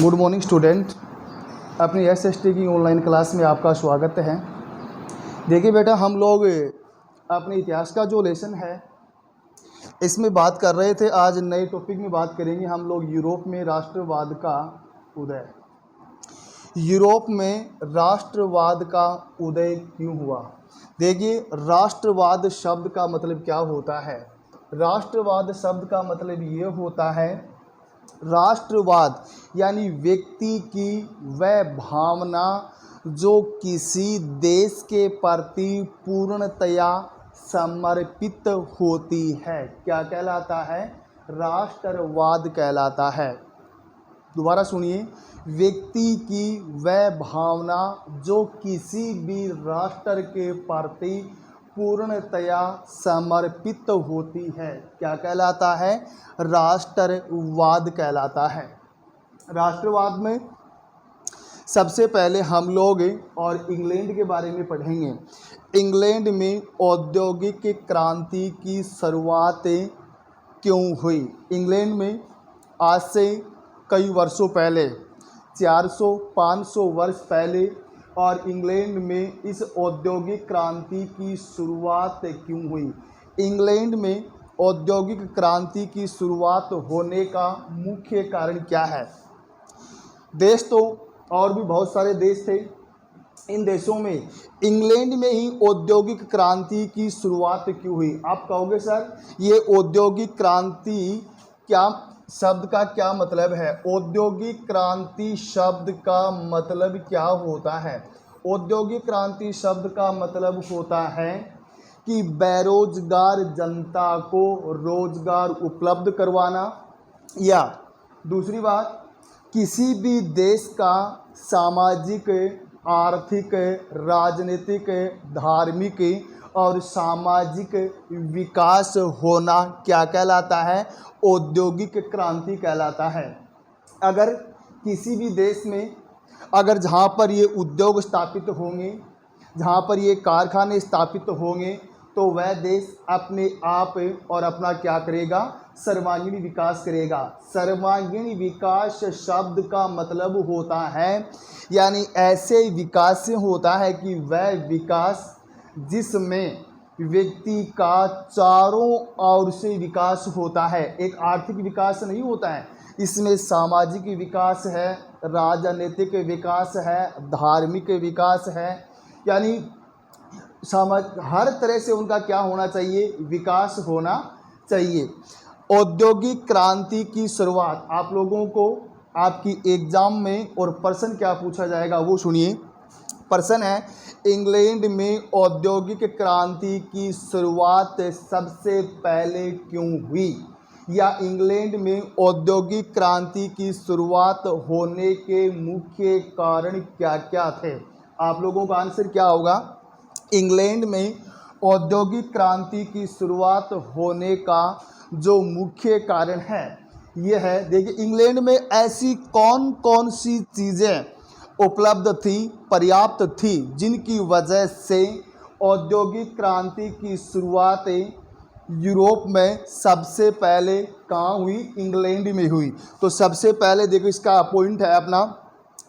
Good morning student. अपनी SST की online class में आपका स्वागत है। देखिए बेटा, हम लोग अपने इतिहास का जो लेसन है इसमें बात कर रहे थे। आज नए टॉपिक में बात करेंगे हम लोग यूरोप में राष्ट्रवाद का उदय। यूरोप में राष्ट्रवाद का उदय क्यों हुआ? देखिए, राष्ट्रवाद शब्द का मतलब क्या होता है? राष्ट्रवाद शब्द का मतलब ये होता है, राष्ट्रवाद यानी व्यक्ति की वह भावना जो किसी देश के प्रति पूर्णतया समर्पित होती है। क्या कहलाता है? राष्ट्रवाद कहलाता है। दोबारा सुनिए, व्यक्ति की वह भावना जो किसी भी राष्ट्र के प्रति पूर्णतया समर्पित होती है, क्या कहलाता है? राष्ट्रवाद कहलाता है। राष्ट्रवाद में सबसे पहले हम लोग और इंग्लैंड के बारे में पढ़ेंगे। इंग्लैंड में औद्योगिक क्रांति की शुरुआत क्यों हुई? इंग्लैंड में आज से कई वर्षों पहले, 400-500 वर्ष पहले, और इंग्लैंड में इस औद्योगिक क्रांति की शुरुआत क्यों हुई? इंग्लैंड में औद्योगिक क्रांति की शुरुआत होने का मुख्य कारण क्या है? देश तो और भी बहुत सारे देश थे, इन देशों में इंग्लैंड में ही औद्योगिक क्रांति की शुरुआत क्यों हुई? आप कहोगे सर, ये औद्योगिक क्रांति क्या शब्द का क्या मतलब है? औद्योगिक क्रांति शब्द का मतलब क्या होता है? औद्योगिक क्रांति शब्द का मतलब होता है कि बेरोजगार जनता को रोजगार उपलब्ध करवाना, या दूसरी बात, किसी भी देश का सामाजिक, आर्थिक, राजनीतिक, धार्मिक और सामाजिक विकास होना क्या कहलाता है? औद्योगिक क्रांति कहलाता है। अगर किसी भी देश में, अगर जहाँ पर ये उद्योग स्थापित होंगे, जहाँ पर ये कारखाने स्थापित होंगे, तो वह देश अपने आप और अपना क्या करेगा? सर्वांगीण विकास करेगा। सर्वांगीण विकास शब्द का मतलब होता है, यानी ऐसे विकास से होता है कि वह विकास जिसमें व्यक्ति का चारों ओर से विकास होता है। एक आर्थिक विकास नहीं होता है, इसमें सामाजिक विकास है, राजनीतिक विकास है, धार्मिक विकास है, यानी हर तरह से उनका क्या होना चाहिए? विकास होना चाहिए। औद्योगिक क्रांति की शुरुआत, आप लोगों को आपकी एग्जाम में और प्रश्न क्या पूछा जाएगा वो सुनिए। प्रश्न है, इंग्लैंड में औद्योगिक क्रांति की शुरुआत सबसे पहले क्यों हुई? या इंग्लैंड में औद्योगिक क्रांति की शुरुआत होने के मुख्य कारण क्या क्या थे? आप लोगों का आंसर क्या होगा? इंग्लैंड में औद्योगिक क्रांति की शुरुआत होने का जो मुख्य कारण है यह है, देखिए, इंग्लैंड में ऐसी कौन कौन सी चीज़ें उपलब्ध थी, पर्याप्त थी, जिनकी वजह से औद्योगिक क्रांति की शुरुआत यूरोप में सबसे पहले कहाँ हुई? इंग्लैंड में हुई। तो सबसे पहले देखो, इसका पॉइंट है अपना,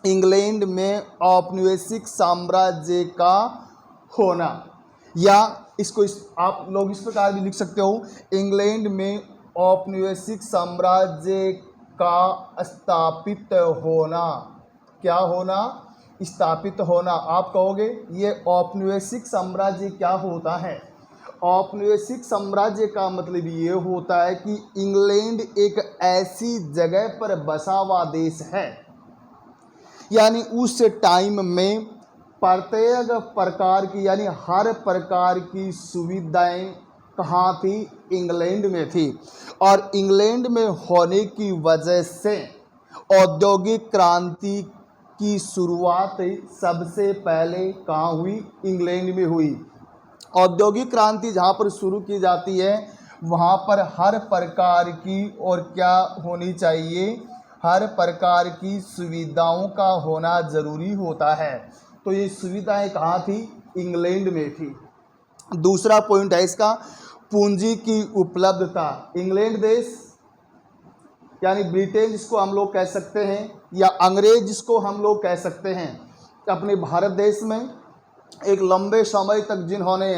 इंग्लैंड में औपनिवेशिक साम्राज्य का होना, या इसको आप लोग इस प्रकार भी लिख सकते हो, इंग्लैंड में औपनिवेशिक साम्राज्य का स्थापित होना। क्या होना? स्थापित होना। आप कहोगे ये औपनिवेशिक साम्राज्य क्या होता है? औपनिवेशिक साम्राज्य का मतलब ये होता है कि इंग्लैंड एक ऐसी जगह पर बसा हुआ देश है, यानी उस टाइम में प्रत्येक प्रकार की, यानी हर प्रकार की सुविधाएं कहाँ थी? इंग्लैंड में थी। और इंग्लैंड में होने की वजह से औद्योगिक क्रांति की शुरुआत सबसे पहले कहाँ हुई? इंग्लैंड में हुई। औद्योगिक क्रांति जहाँ पर शुरू की जाती है वहाँ पर हर प्रकार की और क्या होनी चाहिए? हर प्रकार की सुविधाओं का होना ज़रूरी होता है। तो ये सुविधाएं कहाँ थी? इंग्लैंड में थी। दूसरा पॉइंट है इसका, पूंजी की उपलब्धता। इंग्लैंड देश यानी ब्रिटेन जिसको हम लोग कह सकते हैं या अंग्रेज जिसको हम लोग कह सकते हैं, अपने भारत देश में एक लंबे समय तक जिन्होंने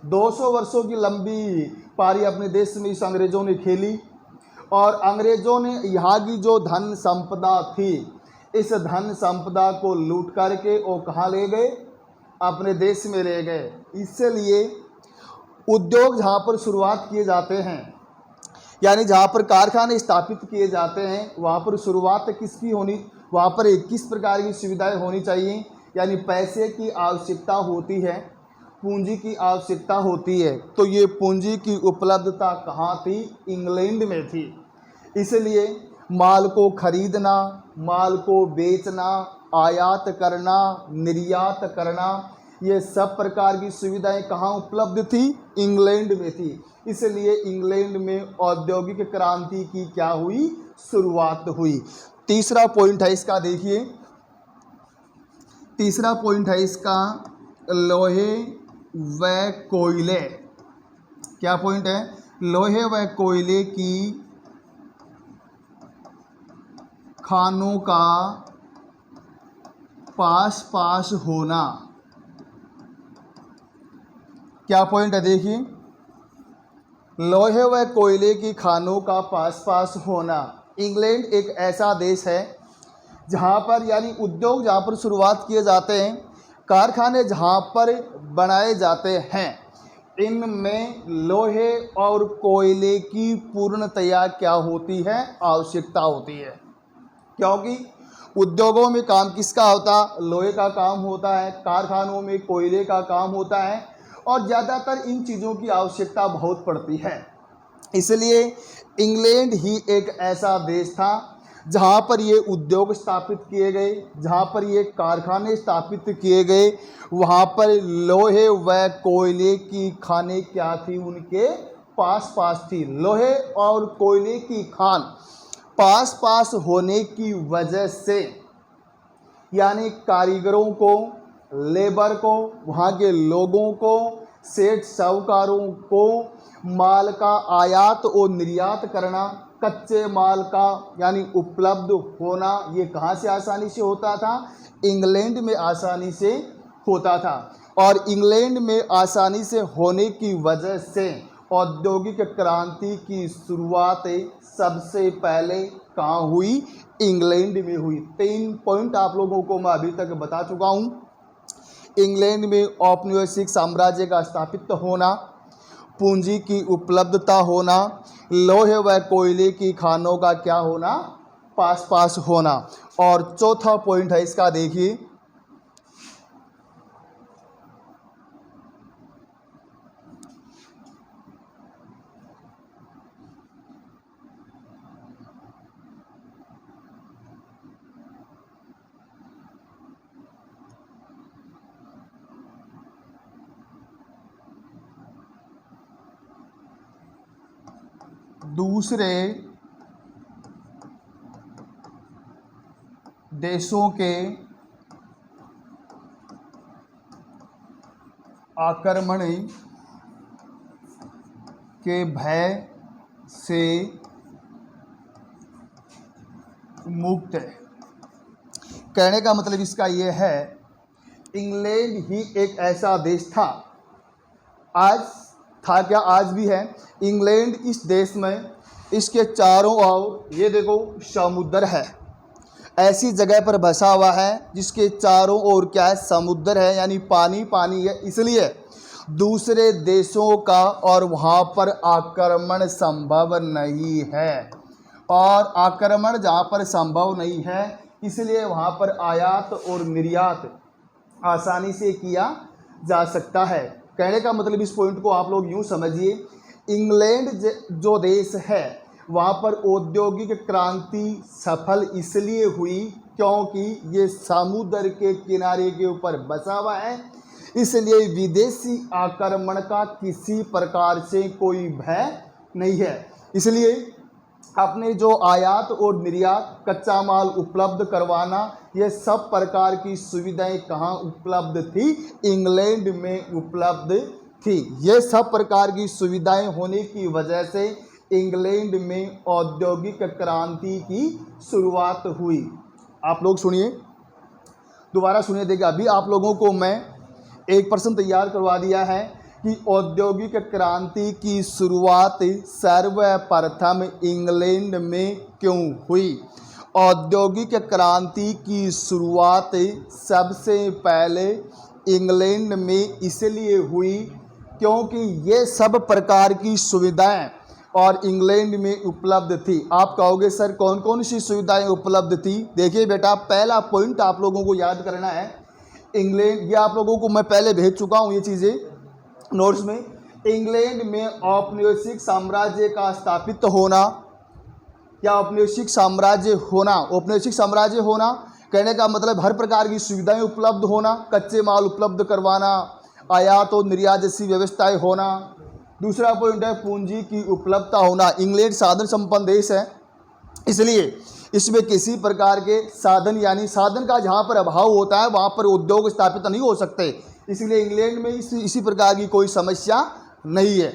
200 वर्षों की लंबी पारी अपने देश में इस अंग्रेज़ों ने खेली और अंग्रेज़ों ने यहाँ की जो धन संपदा थी, इस धन संपदा को लूट करके वो कहाँ ले गए, अपने देश में ले गए। इसलिए उद्योग जहाँ पर शुरुआत किए जाते हैं, यानी जहाँ पर कारखाने स्थापित किए जाते हैं, वहाँ पर शुरुआत किसकी होनी, वहाँ पर किस प्रकार की सुविधाएं होनी चाहिए, यानी पैसे की आवश्यकता होती है, पूंजी की आवश्यकता होती है। तो ये पूंजी की उपलब्धता कहाँ थी, इंग्लैंड में थी। इसलिए माल को खरीदना, माल को बेचना, आयात करना, निर्यात करना, ये सब प्रकार की सुविधाएं कहाँ उपलब्ध थी, इंग्लैंड में थी। इसलिए इंग्लैंड में औद्योगिक क्रांति की क्या हुई, शुरुआत हुई। तीसरा पॉइंट है इसका, देखिए तीसरा पॉइंट है इसका, लोहे व कोयले। क्या पॉइंट है, लोहे व कोयले की खानों का पास पास होना। क्या पॉइंट है, देखिए लोहे व कोयले की खानों का पास पास होना। इंग्लैंड एक ऐसा देश है जहाँ पर, यानी उद्योग जहाँ पर शुरुआत किए जाते हैं, कारखाने जहाँ पर बनाए जाते हैं, इनमें लोहे और कोयले की पूर्णतया क्या होती है, आवश्यकता होती है। क्योंकि उद्योगों में काम किसका होता, लोहे का काम होता है, कारखानों में कोयले का काम होता है और ज़्यादातर इन चीज़ों की आवश्यकता बहुत पड़ती है। इसलिए इंग्लैंड ही एक ऐसा देश था जहाँ पर ये उद्योग स्थापित किए गए, जहाँ पर ये कारखाने स्थापित किए गए, वहाँ पर लोहे व कोयले की खानें क्या थी, उनके पास पास थी। लोहे और कोयले की खान पास पास होने की वजह से, यानी कारीगरों को, लेबर को, वहाँ के लोगों को, सेठ साहूकारों को माल का आयात और निर्यात करना, कच्चे माल का यानी उपलब्ध होना, ये कहाँ से आसानी से होता था, इंग्लैंड में आसानी से होता था। और इंग्लैंड में आसानी से होने की वजह से औद्योगिक क्रांति की शुरुआत सबसे पहले कहाँ हुई, इंग्लैंड में हुई। 3 पॉइंट आप लोगों को मैं अभी तक बता चुका हूँ। इंग्लैंड में औपनिवेशिक साम्राज्य का स्थापित होना, पूंजी की उपलब्धता होना, लोहे व कोयले की खानों का क्या होना, पास पास होना। और चौथा पॉइंट है इसका, देखिए दूसरे देशों के आक्रमण के भय से मुक्त है। कहने का मतलब इसका ये है, इंग्लैंड ही एक ऐसा देश था, आज था क्या, आज भी है। इंग्लैंड इस देश में, इसके चारों ओर ये देखो समुद्र है, ऐसी जगह पर बसा हुआ है जिसके चारों ओर क्या है, समुद्र है, यानी पानी पानी है। इसलिए दूसरे देशों का और वहाँ पर आक्रमण संभव नहीं है। और आक्रमण जहाँ पर संभव नहीं है, इसलिए वहाँ पर आयात और निर्यात आसानी से किया जा सकता है। कहने का मतलब इस पॉइंट को आप लोग यूँ समझिए, इंग्लैंड जो देश है वहाँ पर औद्योगिक क्रांति सफल इसलिए हुई क्योंकि ये समुद्र के किनारे के ऊपर बसा हुआ है, इसलिए विदेशी आक्रमण का किसी प्रकार से कोई भय नहीं है। इसलिए अपने जो आयात और निर्यात, कच्चा माल उपलब्ध करवाना, ये सब प्रकार की सुविधाएं कहाँ उपलब्ध थी, इंग्लैंड में उपलब्ध थी। ये सब प्रकार की सुविधाएं होने की वजह से इंग्लैंड में औद्योगिक क्रांति की शुरुआत हुई। आप लोग सुनिए, दोबारा सुनिए। देखिए, अभी आप लोगों को मैं एक प्रश्न तैयार करवा दिया है कि औद्योगिक क्रांति की शुरुआत सर्वप्रथम इंग्लैंड में क्यों हुई। औद्योगिक क्रांति की शुरुआत सबसे पहले इंग्लैंड में इसलिए हुई क्योंकि ये सब प्रकार की सुविधाएं और इंग्लैंड में उपलब्ध थी। आप कहोगे सर कौन कौन सी सुविधाएं उपलब्ध थी। देखिए बेटा, पहला पॉइंट आप लोगों को याद करना है, इंग्लैंड, ये आप लोगों को मैं पहले भेज चुका हूँ ये चीज़ें नोट्स में। इंग्लैंड में औपनिवेशिक साम्राज्य का स्थापित होना, या औपनिवेशिक साम्राज्य होना, औपनिवेशिक साम्राज्य होना कहने का मतलब हर प्रकार की सुविधाएं उपलब्ध होना, कच्चे माल उपलब्ध करवाना, आयात और निर्यात जैसी व्यवस्थाएं होना। दूसरा पॉइंट है पूंजी की उपलब्धता होना। इंग्लैंड साधन संपन्न देश है, इसलिए इसमें किसी प्रकार के साधन, यानी साधन का जहाँ पर अभाव होता है वहाँ पर उद्योग स्थापित नहीं हो सकते, इसलिए इंग्लैंड में इसी प्रकार की कोई समस्या नहीं है।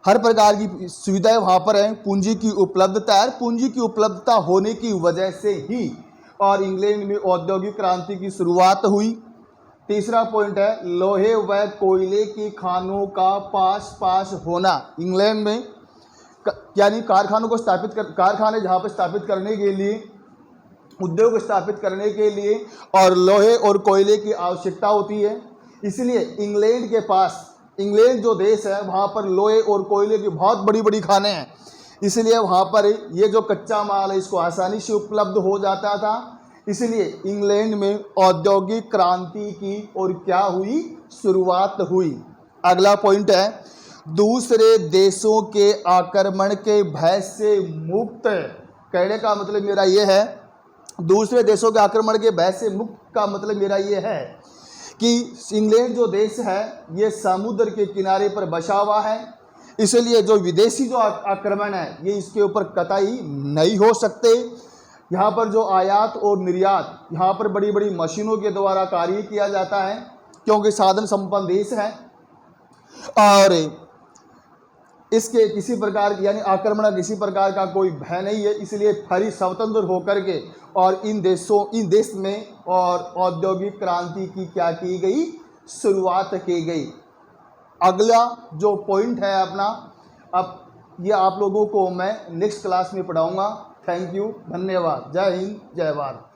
हर प्रकार की सुविधाएं वहाँ पर हैं। पूंजी की उपलब्धता है, पूंजी की उपलब्धता होने की वजह से ही और इंग्लैंड में औद्योगिक क्रांति की शुरुआत हुई। तीसरा पॉइंट है लोहे व कोयले की खानों का पास होना। इंग्लैंड में यानी कारखानों को कारखाने जहाँ पर स्थापित करने के लिए, उद्योग स्थापित करने के लिए और लोहे और कोयले की आवश्यकता होती है, इसलिए इंग्लैंड के पास, इंग्लैंड जो देश है वहाँ पर लोहे और कोयले की बहुत बड़ी बड़ी खानें हैं, इसलिए वहाँ पर ये जो कच्चा माल है इसको आसानी से उपलब्ध हो जाता था। इसलिए इंग्लैंड में औद्योगिक क्रांति की और क्या हुई, शुरुआत हुई। अगला पॉइंट है दूसरे देशों के आक्रमण के भय से मुक्त। कहने का मतलब मेरा ये है, दूसरे देशों के आक्रमण के भय से मुक्त का मतलब मेरा ये है कि इंग्लैंड जो देश है ये समुद्र के किनारे पर बसा हुआ है, इसलिए जो विदेशी जो आक्रमण है ये इसके ऊपर कतई नहीं हो सकते। यहाँ पर जो आयात और निर्यात, यहाँ पर बड़ी बड़ी मशीनों के द्वारा कार्य किया जाता है क्योंकि साधन संपन्न देश है और इसके किसी प्रकार यानी आक्रमण किसी प्रकार का कोई भय नहीं है, इसलिए फरी स्वतंत्र होकर के और इन देश में और औद्योगिक क्रांति की क्या की गई, शुरुआत की गई। अगला जो पॉइंट है अपना, अब ये आप लोगों को मैं नेक्स्ट क्लास में पढ़ाऊंगा। थैंक यू, धन्यवाद, जय हिंद, जय भारत।